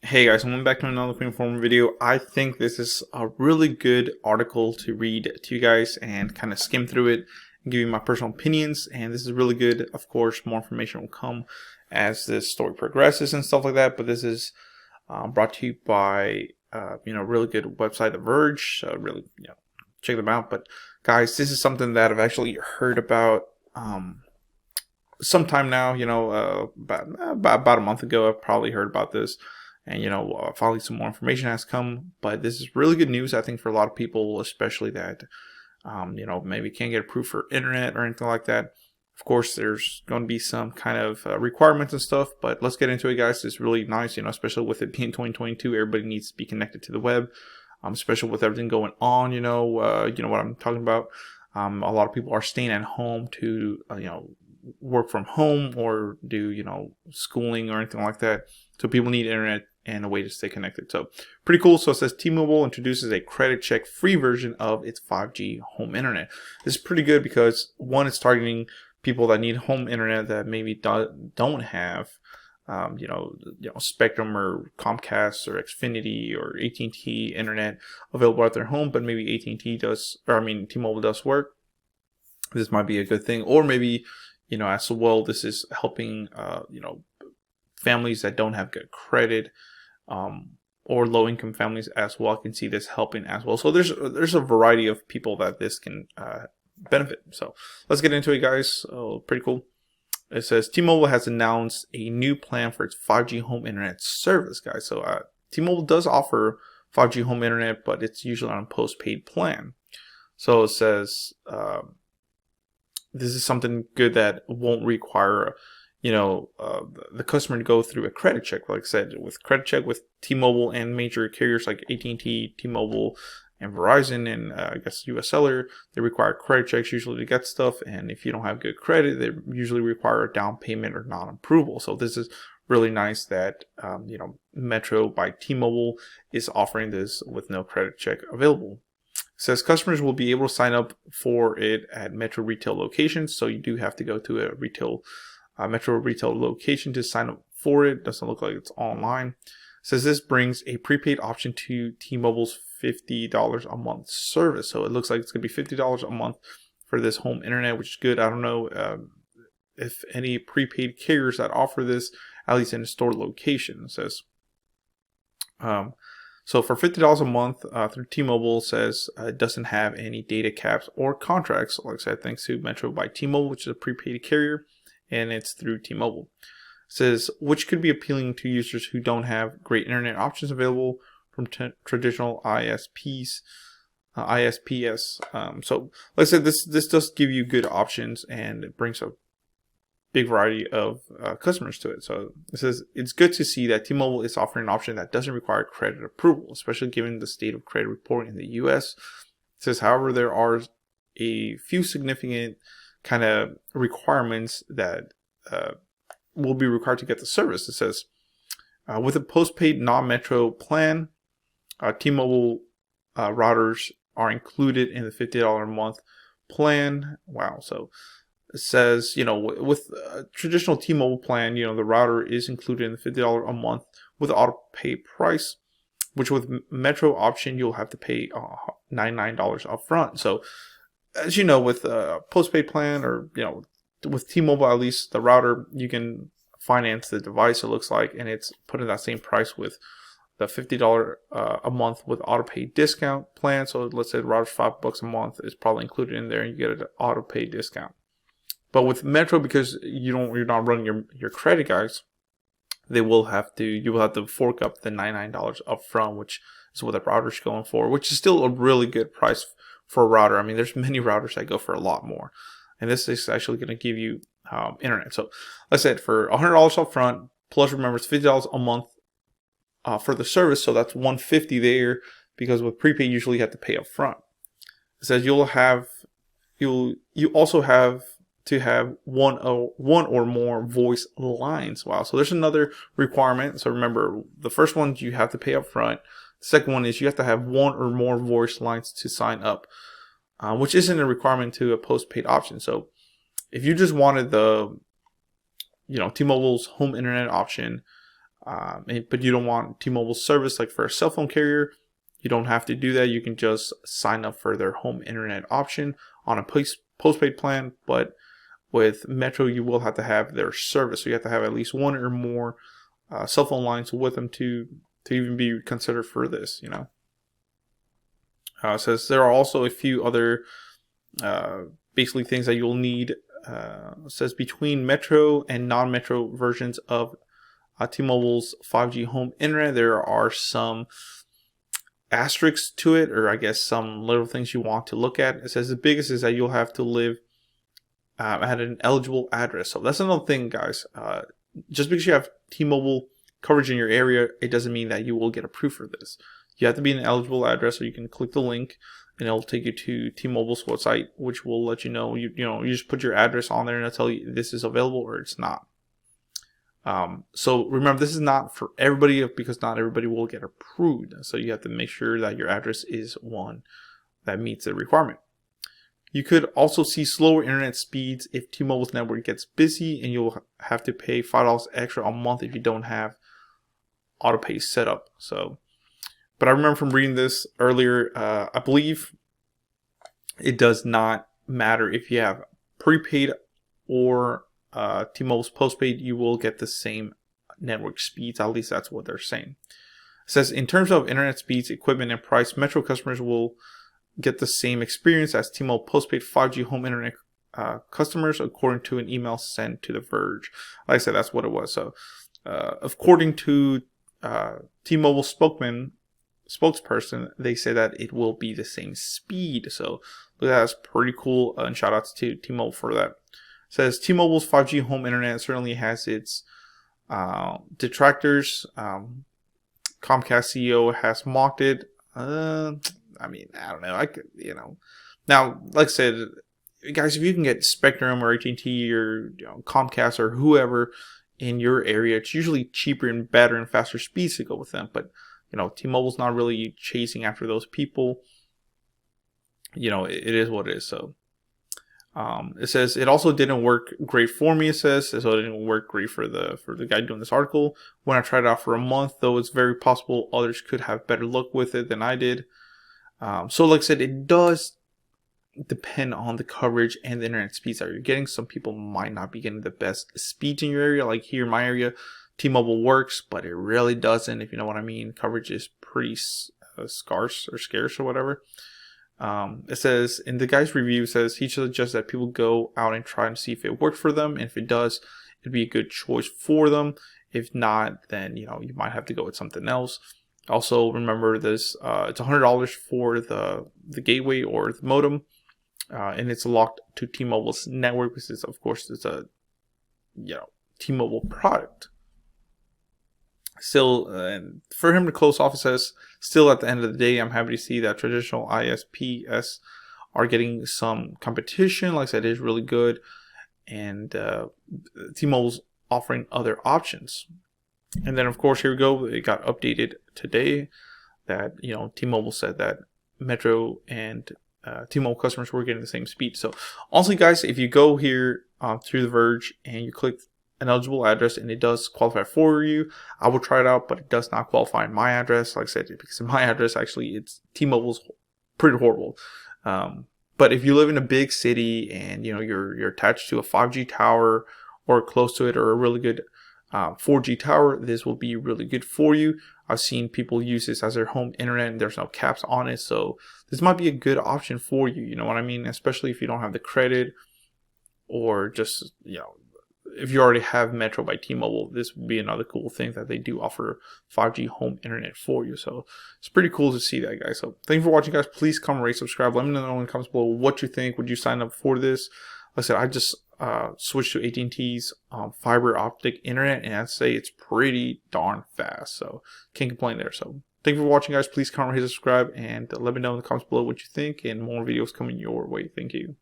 Hey guys, welcome back to another quick informal video. I think this is a really good article to read to you guys and kind of skim through it and give you my personal opinions. And this is really good. Of course, more information will come as this story progresses and stuff like that. But this is brought to you by really good website, The Verge. Really, check them out. But guys, this is something that I've actually heard about sometime now. About a month ago, I've probably heard about this. And, finally some more information has come. But this is really good news, I think, for a lot of people, especially that, maybe can't get approved for internet or anything like that. Of course, there's going to be some kind of requirements and stuff. But let's get into it, guys. It's really nice, especially with it being 2022. Everybody needs to be connected to the web, especially with everything going on. You know what I'm talking about. A lot of people are staying at home to, work from home or do, schooling or anything like that. So people need internet and a way to stay connected. So pretty cool. So it says T-Mobile introduces a credit check free version of its 5G home internet. This is pretty good because one, it's targeting people that need home internet that maybe don't have Spectrum or Comcast or Xfinity or AT&T internet available at their home, but maybe AT&T does, T-Mobile does work. This might be a good thing. Or maybe, as well, this is helping, families that don't have good credit, or low-income families as well. I can see this helping as well. So there's a variety of people that this can benefit. So let's get into it, guys. Pretty cool. It says T-Mobile has announced a new plan for its 5G home internet service, guys. So T-Mobile does offer 5G home internet, but it's usually on a postpaid plan. So it says this is something good that won't require the customer to go through a credit check. Like I said, with credit check with T-Mobile and major carriers like AT&T, T-Mobile, and Verizon, and I guess US Cellular, they require credit checks usually to get stuff. And if you don't have good credit, they usually require a down payment or non-approval. So this is really nice that Metro by T-Mobile is offering this with no credit check available. It says customers will be able to sign up for it at Metro retail locations. So you do have to go to a Metro retail location to sign up for it. Doesn't look like it's online. It says this brings a prepaid option to T-Mobile's $50 a month service. So it looks like it's going to be $50 a month for this home internet, which is good. I don't know if any prepaid carriers that offer this, at least in a store location. It says so for $50 a month through T-Mobile, says it doesn't have any data caps or contracts. Like I said, thanks to Metro by T-Mobile, which is a prepaid carrier, and it's through T-Mobile. It says, which could be appealing to users who don't have great internet options available from traditional ISPs. So like I said, this does give you good options, and it brings a big variety of customers to it. So it says it's good to see that T-Mobile is offering an option that doesn't require credit approval, especially given the state of credit reporting in the US. It says, however, there are a few significant kind of requirements that will be required to get the service. It says with a postpaid non-Metro plan, T-Mobile routers are included in the $50 a month plan. Wow. So it says, with a traditional T-Mobile plan, the router is included in the $50 a month with auto pay price, which with Metro option, you'll have to pay $99 upfront. So as you know, with a postpaid plan, or with T-Mobile, at least the router, you can finance the device, it looks like, and it's put in that same price with the $50 a month with auto pay discount plan. So let's say the router's $5 a month, is probably included in there, and you get an auto pay discount. But with Metro, because you're not running your credit, guys, you will have to fork up the $99 upfront, which is what the router's going for, which is still a really good price for a router. I mean, there's many routers that go for a lot more, and this is actually going to give you internet. So, like I said, for $100 up front, plus remember it's $50 a month for the service, so that's $150 there. Because with prepaid, usually you have to pay up front. It says you also have to have one or more voice lines. Wow. So there's another requirement. So remember, the first one you have to pay up front. The second one is you have to have one or more voice lines to sign up, which isn't a requirement to a postpaid option. So if you just wanted the T-Mobile's home internet option, but you don't want T-Mobile service like for a cell phone carrier, you don't have to do that. You can just sign up for their home internet option on a postpaid plan. But with Metro, you will have to have their service. So you have to have at least one or more cell phone lines with them to even be considered for this, you know. It says there are also a few other basically things that you'll need. It says between Metro and non-Metro versions of T-Mobile's 5G home internet, there are some asterisks to it, or I guess some little things you want to look at. It says the biggest is that you'll have to live at an eligible address. So that's another thing, guys. Just because you have T-Mobile coverage in your area, it doesn't mean that you will get approved for this. You have to be an eligible address, so you can click the link and it'll take you to T-Mobile's website, which will let you know, you just put your address on there and it'll tell you this is available or it's not. So remember, this is not for everybody because not everybody will get approved. So you have to make sure that your address is one that meets the requirement. You could also see slower internet speeds if T-Mobile's network gets busy, and you'll have to pay $5 extra a month if you don't have autopay set up. So, but I remember from reading this earlier, I believe it does not matter if you have prepaid or T-Mobile's postpaid, you will get the same network speeds. At least that's what they're saying. It says in terms of internet speeds, equipment, and price, Metro customers will get the same experience as T-Mobile postpaid 5G home internet customers, according to an email sent to The Verge. Like I said, that's what it was. So, according to T-Mobile spokesperson, they say that it will be the same speed. So that's pretty cool. And shout outs to T-Mobile for that. It says T-Mobile's 5G home internet certainly has its detractors. Comcast CEO has mocked it. I mean, I don't know. Now, like I said, guys, if you can get Spectrum or AT&T or Comcast or whoever in your area, it's usually cheaper and better and faster speeds to go with them. But T-Mobile's not really chasing after those people. It is what it is. So, it says it also didn't work great for me. It says so it didn't work great for the guy doing this article. When I tried it out for a month, though, it's very possible others could have better luck with it than I did. So like I said, it does depend on the coverage and the internet speeds that you're getting. Some people might not be getting the best speeds in your area. Like here in my area, T-Mobile works, but it really doesn't, if you know what I mean. Coverage is pretty scarce or whatever. It says in the guy's review, says he suggests that people go out and try and see if it worked for them. And if it does, it'd be a good choice for them. If not, then you might have to go with something else. Also, remember this: it's $100 for the gateway or the modem, and it's locked to T-Mobile's network because, of course, it's a T-Mobile product. Still, and for him to close off, it says, still at the end of the day, I'm happy to see that traditional ISPs are getting some competition. Like I said, it is really good, and T-Mobile's offering other options. And then, of course, here we go. It got updated today that, T-Mobile said that Metro and T-Mobile customers were getting the same speed. So, honestly, guys, if you go here through The Verge and you click an eligible address and it does qualify for you, I will try it out, but it does not qualify in my address. Like I said, because in my address, actually, it's T-Mobile's pretty horrible. But if you live in a big city and, you're attached to a 5G tower or close to it or a really good 4G tower, this will be really good for you. I've seen people use this as their home internet and there's no caps on it, so this might be a good option for you, you know what I mean, especially if you don't have the credit, or just if you already have Metro by T-Mobile. This would be another cool thing that they do offer 5G home internet for you. So it's pretty cool to see that, guys. So thank you for watching, guys. Please comment, rate, subscribe. Let me know in the comments below what you think. Would you sign up for this? Like I said, I just switched to AT&T's fiber optic internet, and I'd say it's pretty darn fast. So can't complain there. So thank you for watching, guys. Please comment, rate, subscribe, and let me know in the comments below what you think, and more videos coming your way. Thank you.